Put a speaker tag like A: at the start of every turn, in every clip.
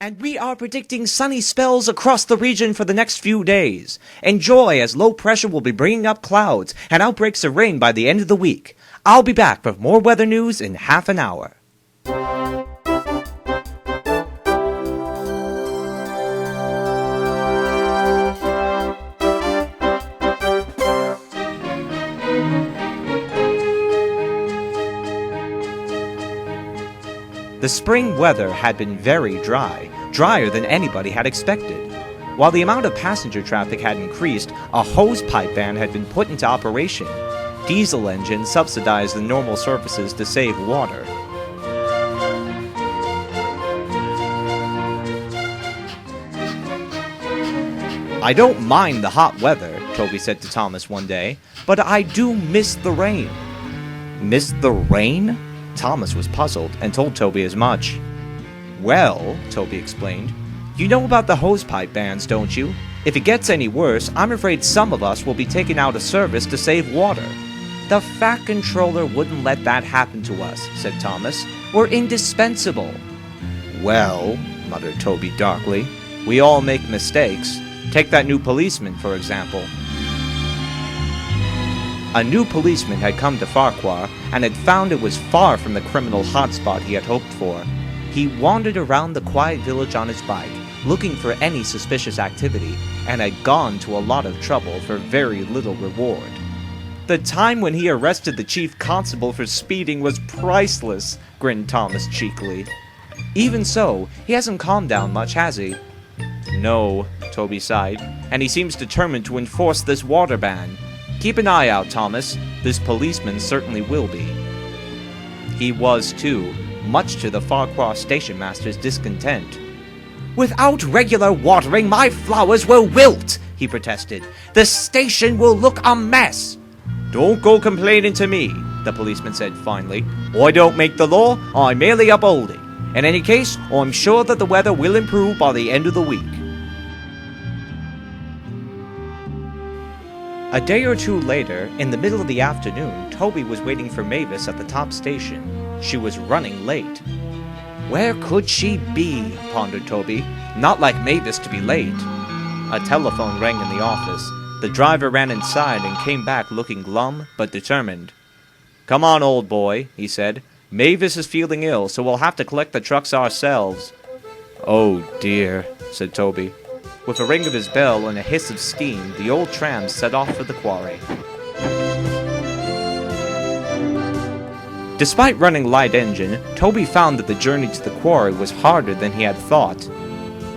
A: And we are predicting sunny spells across the region for the next few days. Enjoy, as low pressure will be bringing up clouds and outbreaks of rain by the end of the week. I'll be back with more weather news in half an hour. The spring weather had been very dry, drier than anybody had expected. While the amount of passenger traffic had increased, a hosepipe ban had been put into operation. Diesel engines subsidized the normal services to save water. I don't mind the hot weather, Toby said to Thomas one day, but I do miss the rain. Miss the rain? Thomas was puzzled and told Toby as much. Well, Toby explained, you know about the hosepipe bans, don't you? If it gets any worse, I'm afraid some of us will be taken out of service to save water. The Fat Controller wouldn't let that happen to us, said Thomas. We're indispensable. Well, muttered Toby darkly, we all make mistakes. Take that new policeman, for example. A new policeman had come to Ffarquhar and had found it was far from the criminal hotspot he had hoped for. He wandered around the quiet village on his bike, looking for any suspicious activity, and had gone to a lot of trouble for very little reward. The time when he arrested the chief constable for speeding was priceless, grinned Thomas cheekily. Even so, he hasn't calmed down much, has he? No, Toby sighed, and he seems determined to enforce this water ban. Keep an eye out, Thomas. This policeman certainly will be. He was too, much to the Ffarquhar station master's discontent. Without regular watering, my flowers will wilt, he protested. The station will look a mess. Don't go complaining to me, the policeman said finally. I don't make the law, I merely uphold it. In any case, I'm sure that the weather will improve by the end of the week. A day or two later, in the middle of the afternoon, Toby was waiting for Mavis at the top station. She was running late. Where could she be? Pondered Toby. Not like Mavis to be late. A telephone rang in the office. The driver ran inside and came back looking glum but determined. Come on, old boy, he said. Mavis is feeling ill, so we'll have to collect the trucks ourselves. Oh dear, said Toby. With a ring of his bell and a hiss of steam, the old tram set off for the quarry. Despite running light engine, Toby found that the journey to the quarry was harder than he had thought.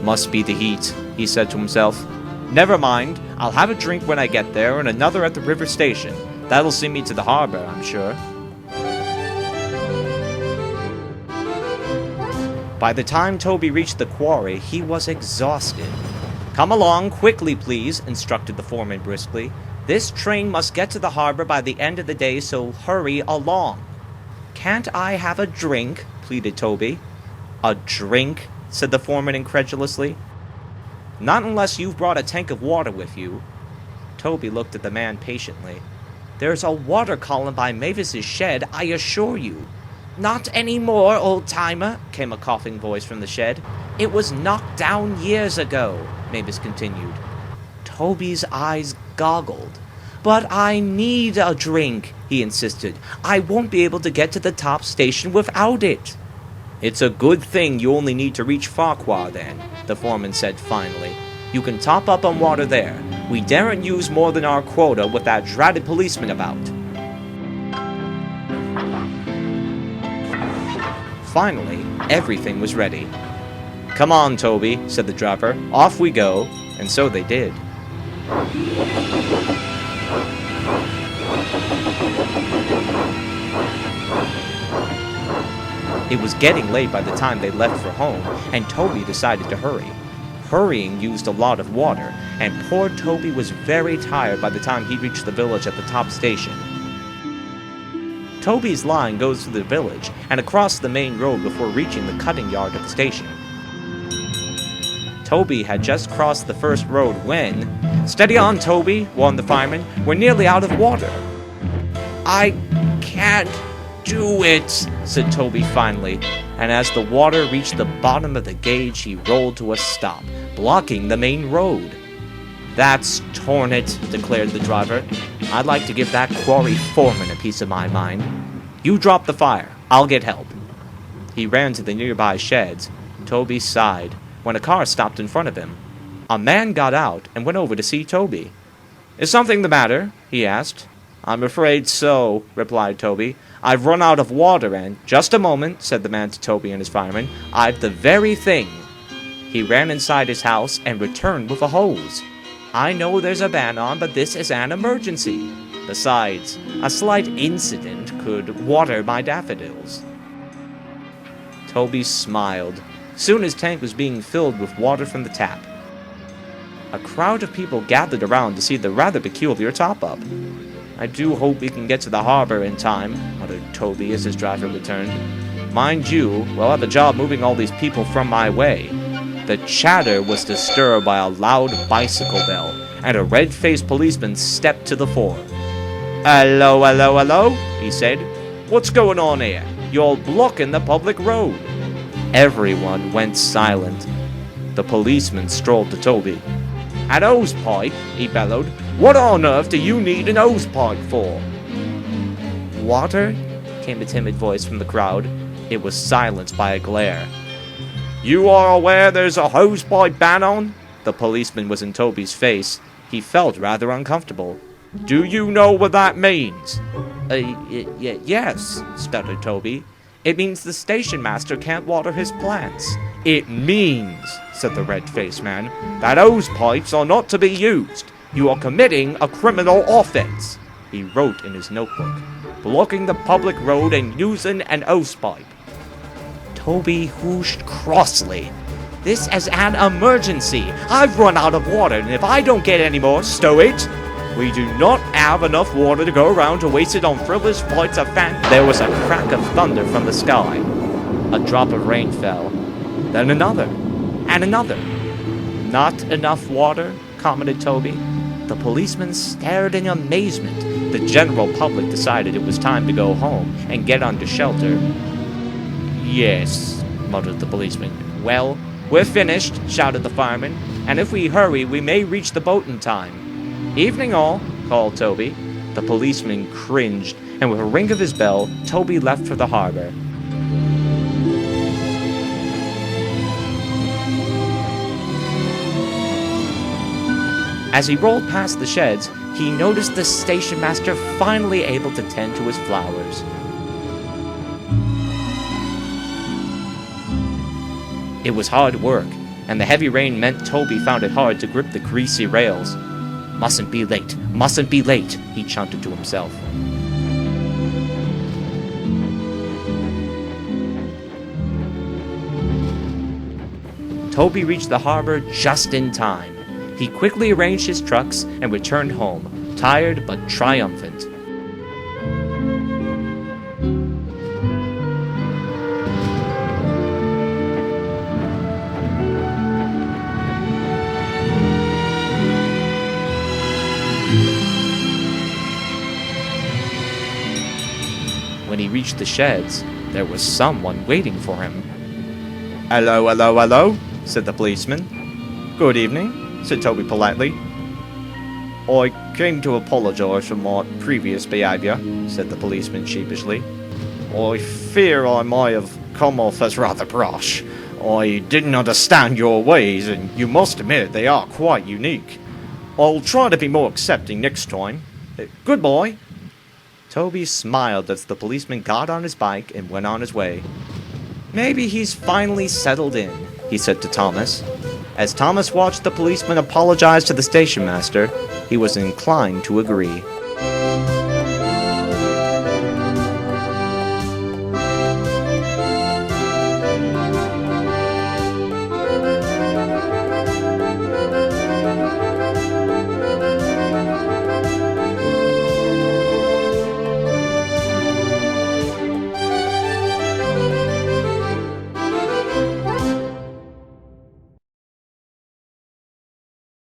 A: Must be the heat, he said to himself. Never mind, I'll have a drink when I get there and another at the river station. That'll see me to the harbor, I'm sure. By the time Toby reached the quarry, he was exhausted. Come along quickly, please, instructed the foreman briskly. This train must get to the harbor by the end of the day, so hurry along. Can't I have a drink? Pleaded Toby. A drink? Said the foreman incredulously. Not unless you've brought a tank of water with you. Toby looked at the man patiently. There's a water column by Mavis's shed, I assure you. Not anymore, old-timer, came a coughing voice from the shed. It was knocked down years ago, Mavis continued. Toby's eyes goggled. But I need a drink, he insisted. I won't be able to get to the top station without it. It's a good thing you only need to reach Ffarquhar, then, the foreman said finally. You can top up on water there. We daren't use more than our quota with that dratted policeman about. Finally, everything was ready. Come on, Toby, said the driver. Off we go. And so they did. It was getting late by the time they left for home, and Toby decided to hurry. Hurrying used a lot of water, and poor Toby was very tired by the time he reached the village at the top station. Toby's line goes through the village and across the main road before reaching the cutting yard of the station. Toby had just crossed the first road when... Steady on, Toby, warned the fireman. We're nearly out of water. I can't do it, said Toby finally. and as the water reached the bottom of the gauge, he rolled to a stop, blocking the main road. "That's torn it," declared the driver. "I'd like to give that quarry foreman a piece of my mind. You drop the fire. I'll get help." He ran to the nearby sheds. Toby sighed when a car stopped in front of him. A man got out and went over to see Toby. "Is something the matter?" he asked. "I'm afraid so," replied Toby. "I've run out of water and—" "Just a moment," said the man to Toby and his fireman. "I've the very thing." He ran inside his house and returned with a hose. "I know there's a ban on, but this is an emergency. Besides, a slight incident could water my daffodils." Toby smiled. Soon his tank was being filled with water from the tap. A crowd of people gathered around to see the rather peculiar top-up. "I do hope we can get to the harbor in time," muttered Toby as his driver returned. "Mind you, we'll have a job moving all these people from my way." The chatter was disturbed by a loud bicycle bell, and a red-faced policeman stepped to the fore. "Hello, hello, hello," he said. "What's going on here? You're blocking the public road." Everyone went silent. The policeman strolled to Toby. "An hosepipe?" he bellowed. "What on earth do you need an hosepipe for?" "Water?" came a timid voice from the crowd. It was silenced by a glare. "You are aware there's a hosepipe ban on?" The policeman was in Toby's face. He felt rather uncomfortable. "Do you know what that means?" Yes," stuttered Toby. "It means the station master can't water his plants." "It means," said the red-faced man, "that hosepipes are not to be used. You are committing a criminal offense." He wrote in his notebook, "Blocking the public road and using an hosepipe." Toby whooshed crossly. "This is an emergency. I've run out of water, and if I don't get any more, stow it. We do not have enough water to go around to waste it on frivolous flights of fancy." There was a crack of thunder from the sky. A drop of rain fell. Then another, and another. "Not enough water?" commented Toby. The policeman stared in amazement. The general public decided it was time to go home and get under shelter. "Yes," muttered the policeman. "Well, we're finished," shouted the fireman. "And if we hurry, we may reach the boat in time." "Evening all," called Toby. The policeman cringed, and with a ring of his bell, Toby left for the harbor. As he rolled past the sheds, he noticed the station master finally able to tend to his flowers. It was hard work, and the heavy rain meant Toby found it hard to grip the greasy rails. Mustn't be late, he chanted to himself. Toby reached the harbor just in time. He quickly arranged his trucks and returned home, tired but triumphant. When he reached the sheds, there was someone waiting for him. "Hello, hello, hello," said the policeman. "Good evening," said Toby politely. "I came to apologize for my previous behavior," said the policeman sheepishly. "I fear I might have come off as rather brash. I didn't understand your ways, and you must admit they are quite unique. I'll try to be more accepting next time. Goodbye." Toby smiled as the policeman got on his bike and went on his way. "Maybe he's finally settled in," he said to Thomas. As Thomas watched the policeman apologize to the station master, he was inclined to agree.